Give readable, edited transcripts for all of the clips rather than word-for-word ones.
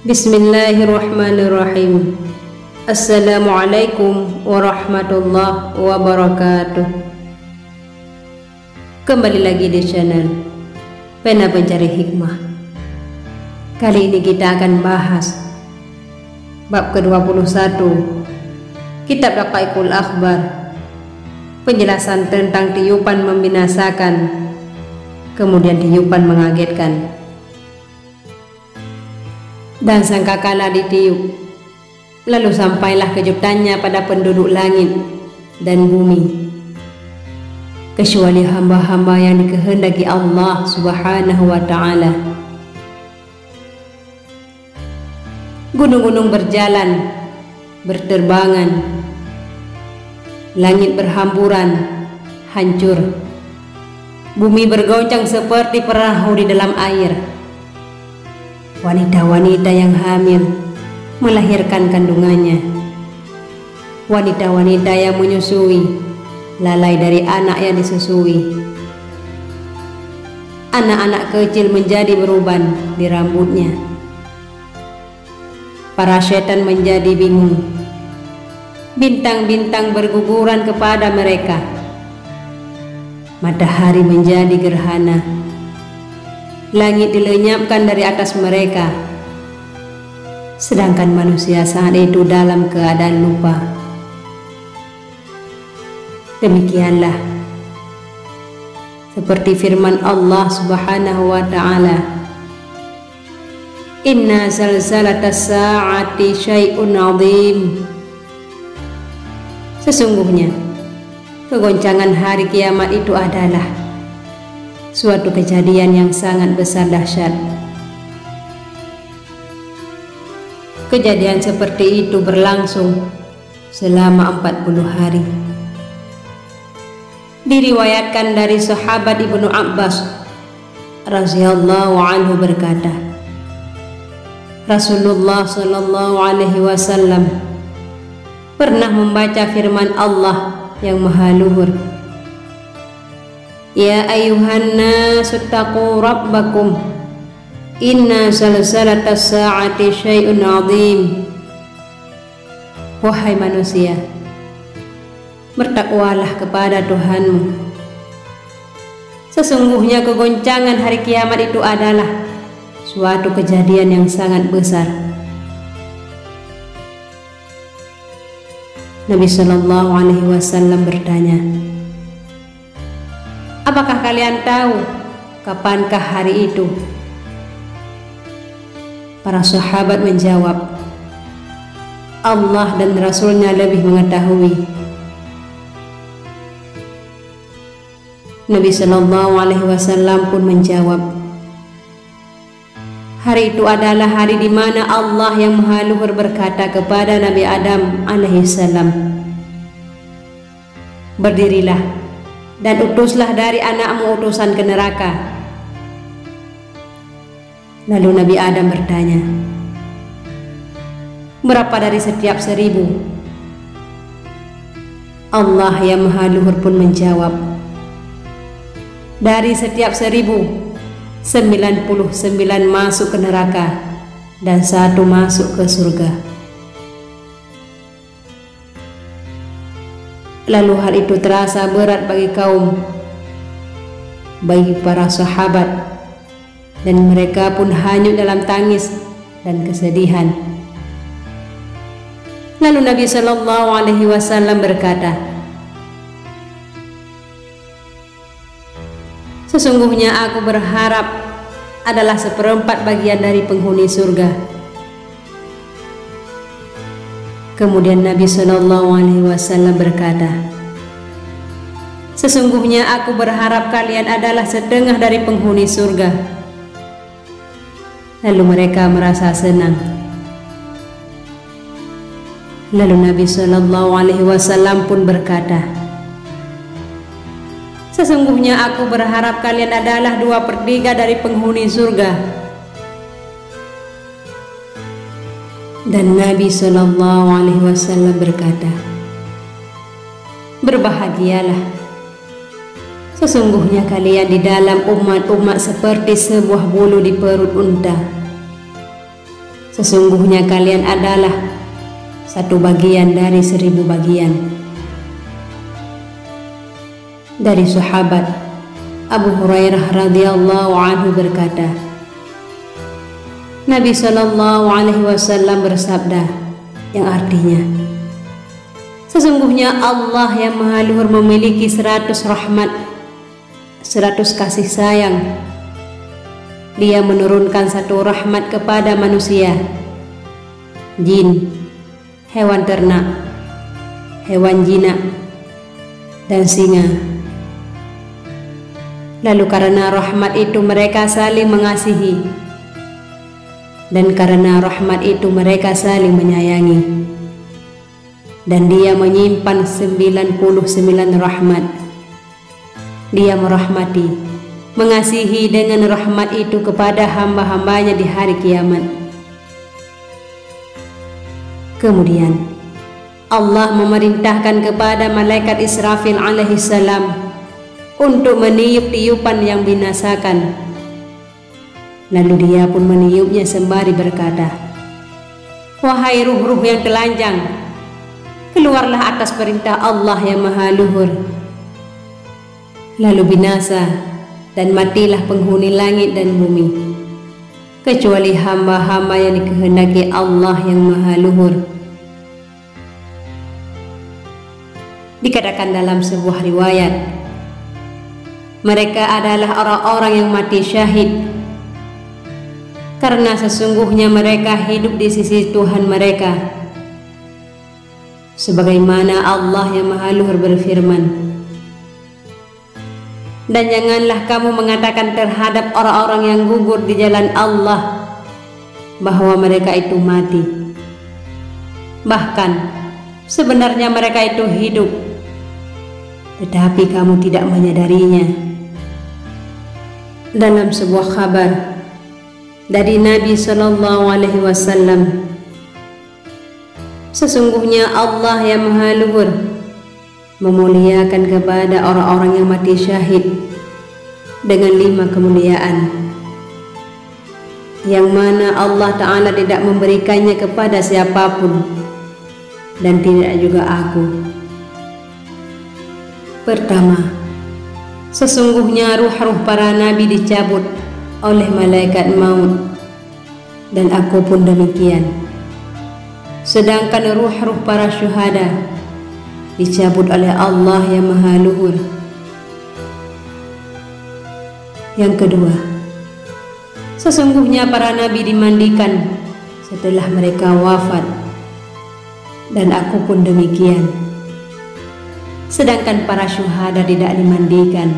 Bismillahirrahmanirrahim. Assalamualaikum warahmatullahi wabarakatuh. Kembali lagi di channel Pena Pencari Hikmah. Kali ini kita akan bahas bab ke-21 Kitab Daqaiqul Akhbar, penjelasan tentang tiupan membinasakan, kemudian tiupan mengagetkan. Dan sangkakala ditiup, lalu sampailah kejutannya pada penduduk langit dan bumi, kecuali hamba-hamba yang dikehendaki Allah Subhanahu wa ta'ala. Gunung-gunung berjalan, berterbangan, langit berhamburan, hancur, bumi bergoncang seperti perahu di dalam air. Wanita-wanita yang hamil melahirkan kandungannya. Wanita-wanita yang menyusui lalai dari anak yang disusui. Anak-anak kecil menjadi beruban di rambutnya. Para setan menjadi bingung. Bintang-bintang berguguran kepada mereka. Matahari menjadi gerhana. Langit dilenyapkan dari atas mereka, sedangkan manusia saat itu dalam keadaan lupa. Demikianlah seperti firman Allah Subhanahu wa ta'ala, Inna zalzalatas sa'ati syai'un 'adzim. Sesungguhnya kegoncangan hari kiamat itu adalah suatu kejadian yang sangat besar dahsyat. Kejadian seperti itu berlangsung selama 40 hari. Diriwayatkan dari sahabat Ibnu Abbas radhiyallahu anhu berkata, Rasulullah sallallahu alaihi wasallam pernah membaca firman Allah yang maha luhur, Ya ayuhan nasu taqu rabbakum inna zalzalatas sa'ati syai'un 'adzim. Wahai manusia, bertakwalah kepada Tuhanmu. Sesungguhnya kegoncangan hari kiamat itu adalah suatu kejadian yang sangat besar. Nabi sallallahu alaihi wasallam bertanya, apakah kalian tahu kapankah hari itu? Para sahabat menjawab, Allah dan Rasulnya lebih mengetahui. Nabi sallallahu alaihi wasallam pun menjawab, hari itu adalah hari di mana Allah yang Maha Luhur berkata kepada Nabi Adam alaihissalam, berdirilah dan utuslah dari anakmu utusan ke neraka. Lalu Nabi Adam bertanya, berapa dari setiap 1000? Allah yang Maha Luhur pun menjawab, dari setiap 1000, 99 masuk ke neraka dan 1 masuk ke surga. Lalu hal itu terasa berat bagi para sahabat, dan mereka pun hanyut dalam tangis dan kesedihan. Lalu Nabi sallallahu alaihi wasallam berkata, sesungguhnya aku berharap adalah 1/4 bagian dari penghuni surga. Kemudian Nabi sallallahu alaihi wasallam berkata, sesungguhnya aku berharap kalian adalah 1/2 dari penghuni surga. Lalu mereka merasa senang. Lalu Nabi sallallahu alaihi wasallam pun berkata, sesungguhnya aku berharap kalian adalah 2/3 dari penghuni surga. Dan Nabi sallallahu alaihi wasallam berkata, berbahagialah, sesungguhnya kalian di dalam umat-umat seperti sebuah bulu di perut unta. Sesungguhnya kalian adalah satu bagian dari 1000 bagian. Dari sahabat Abu Hurairah radhiyallahu anhu berkata, Nabi Shallallahu Alaihi Wasallam bersabda, yang artinya, sesungguhnya Allah yang Maha Luhur memiliki 100 rahmat, 100 kasih sayang. Dia menurunkan satu rahmat kepada manusia, jin, hewan ternak, hewan jinak, dan singa. Lalu karena rahmat itu mereka saling mengasihi, dan karena rahmat itu mereka saling menyayangi. Dan dia menyimpan 99 rahmat. Dia merahmati, mengasihi dengan rahmat itu kepada hamba-hambanya di hari kiamat. Kemudian Allah memerintahkan kepada malaikat Israfil alaihissalam untuk meniup tiupan yang binasakan. Lalu dia pun meniupnya sembari berkata, wahai ruh-ruh yang telanjang, keluarlah atas perintah Allah yang Maha Luhur. Lalu binasa dan matilah penghuni langit dan bumi, kecuali hamba-hamba yang dikehendaki Allah yang Maha Luhur. Dikatakan dalam sebuah riwayat, mereka adalah orang-orang yang mati syahid, karena sesungguhnya mereka hidup di sisi Tuhan mereka. Sebagaimana Allah yang Maha Luhur berfirman, dan janganlah kamu mengatakan terhadap orang-orang yang gugur di jalan Allah bahwa mereka itu mati. Bahkan sebenarnya mereka itu hidup, tetapi kamu tidak menyadarinya. Dalam sebuah kabar dari Nabi Shallallahu Alaihi Wasallam, sesungguhnya Allah yang Maha Luhur memuliakan kepada orang-orang yang mati syahid dengan 5 kemuliaan, yang mana Allah Ta'ala tidak memberikannya kepada siapapun, dan tidak juga aku. Pertama, sesungguhnya ruh-ruh para nabi dicabut oleh malaikat maut, dan aku pun demikian. Sedangkan ruh-ruh para syuhada dicabut oleh Allah yang Maha Luhur. Yang kedua, sesungguhnya para nabi dimandikan setelah mereka wafat, dan aku pun demikian. Sedangkan para syuhada tidak dimandikan.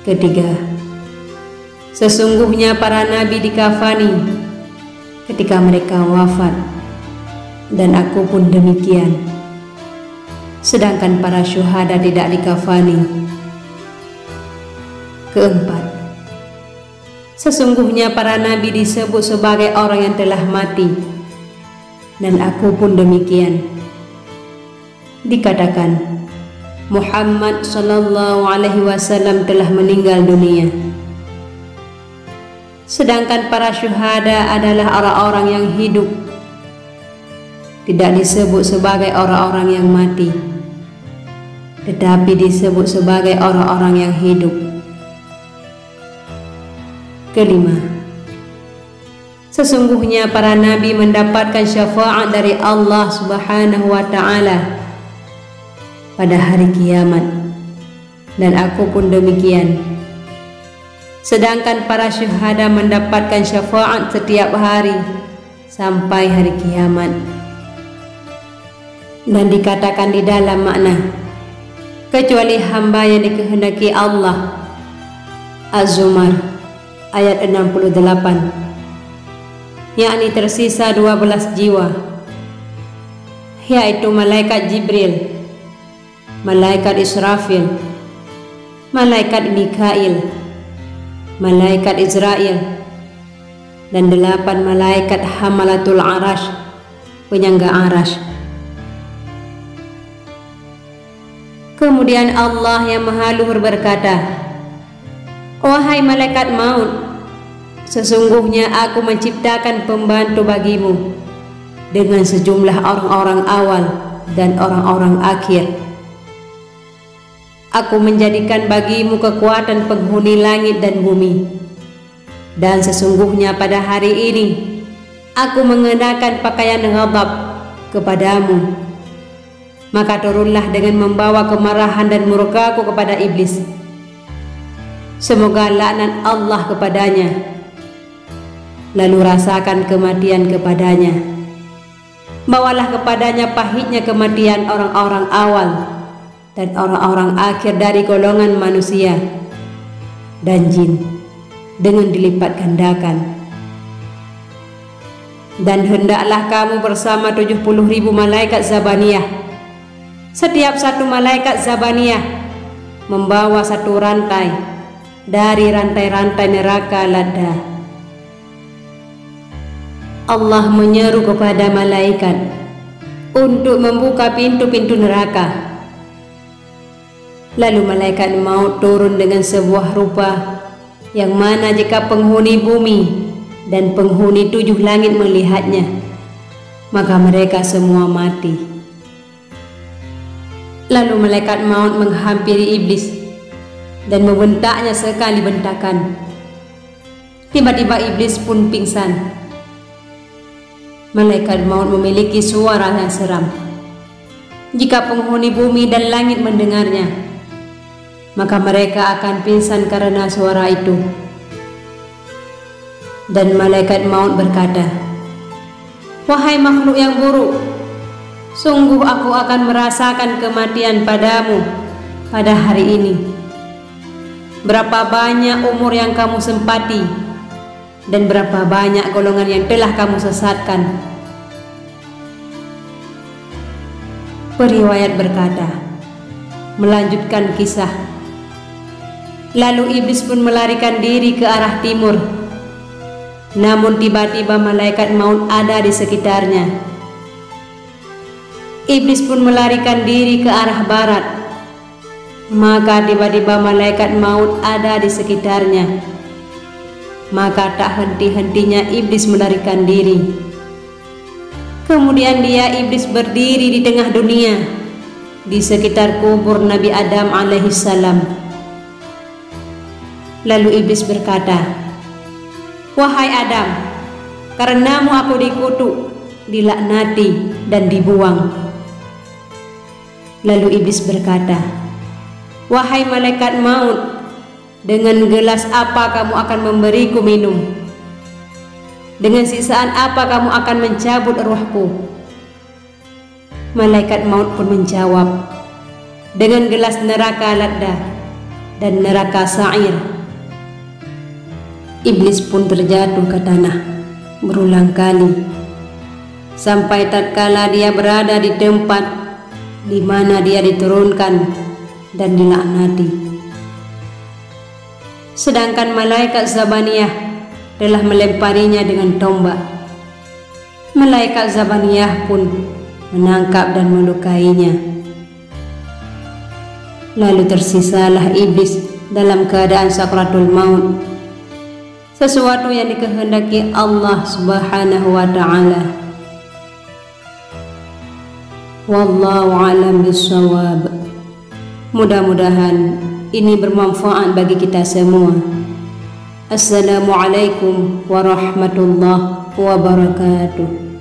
Ketiga, sesungguhnya para nabi dikafani ketika mereka wafat, dan aku pun demikian. Sedangkan para syuhada tidak dikafani. Keempat, sesungguhnya para nabi disebut sebagai orang yang telah mati, dan aku pun demikian. Dikatakan Muhammad Sallallahu Alaihi Wasallam telah meninggal dunia. Sedangkan para syuhada adalah orang-orang yang hidup, tidak disebut sebagai orang-orang yang mati, tetapi disebut sebagai orang-orang yang hidup. Kelima, sesungguhnya para nabi mendapatkan syafaat dari Allah Subhanahu wa Ta'ala pada hari kiamat, dan aku pun demikian. Sedangkan para syuhada mendapatkan syafaat setiap hari sampai hari kiamat. Dan dikatakan di dalam makna, kecuali hamba yang dikehendaki Allah. Az-Zumar ayat 68, yakni tersisa 12 jiwa, yaitu malaikat Jibril, malaikat Israfil, malaikat Mikail, malaikat Israel, dan 8 malaikat Hamalatul Arash, penyangga arash. Kemudian Allah yang Maha Luhur berkata, wahai malaikat maut, Sesungguhnya aku menciptakan pembantu bagimu dengan sejumlah orang-orang awal dan orang-orang akhir. Aku menjadikan bagimu kekuatan penghuni langit dan bumi. Dan sesungguhnya pada hari ini aku mengenakan pakaian ghadab kepadamu. Maka turunlah dengan membawa kemarahan dan murkaku kepada iblis. Semoga laknat Allah kepadanya. Lalu rasakan kematian kepadanya. Bawalah kepadanya pahitnya kematian orang-orang awal dan orang-orang akhir dari golongan manusia dan jin dengan dilipat gandakan. Dan hendaklah kamu bersama 70.000 malaikat Zabaniyah. Setiap satu malaikat Zabaniyah membawa satu rantai dari rantai-rantai neraka Laddah. Allah menyeru kepada malaikat untuk membuka pintu-pintu neraka. Lalu malaikat maut turun dengan sebuah rupa yang mana jika penghuni bumi dan penghuni 7 langit melihatnya, maka mereka semua mati. Lalu malaikat maut menghampiri iblis dan membentaknya sekali bentakan. Tiba-tiba iblis pun pingsan. Malaikat maut memiliki suara yang seram. Jika penghuni bumi dan langit mendengarnya, maka mereka akan pingsan karena suara itu. Dan malaikat maut berkata, "Wahai makhluk yang buruk, sungguh aku akan merasakan kematian padamu pada hari ini. Berapa banyak umur yang kamu sempati dan berapa banyak golongan yang telah kamu sesatkan." Periwayat berkata, melanjutkan kisah, lalu iblis pun melarikan diri ke arah timur. Namun tiba-tiba malaikat maut ada di sekitarnya. Iblis pun melarikan diri ke arah barat. Maka tiba-tiba malaikat maut ada di sekitarnya. Maka tak henti-hentinya iblis melarikan diri. Kemudian iblis berdiri di tengah dunia, di sekitar kubur Nabi Adam alaihissalam. Lalu iblis berkata, "Wahai Adam, karenamu aku dikutuk, dilaknati dan dibuang." Lalu iblis berkata, "Wahai malaikat maut, dengan gelas apa kamu akan memberiku minum? Dengan siksaan apa kamu akan mencabut ruhku?" Malaikat maut pun menjawab, "Dengan gelas neraka Laddah dan neraka Sa'ir." Iblis pun terjatuh ke tanah berulang kali sampai tatkala dia berada di tempat di mana dia diturunkan dan dilaknati. Sedangkan malaikat Zabaniyah telah melemparinya dengan tombak. Malaikat Zabaniyah pun menangkap dan melukainya. Lalu tersisalah iblis dalam keadaan sakratul maut, sesuatu yang dikehendaki Allah Subhanahu wa ta'ala. Wallahu a'lam bishawab. Mudah-mudahan ini bermanfaat bagi kita semua. Assalamualaikum warahmatullahi wabarakatuh.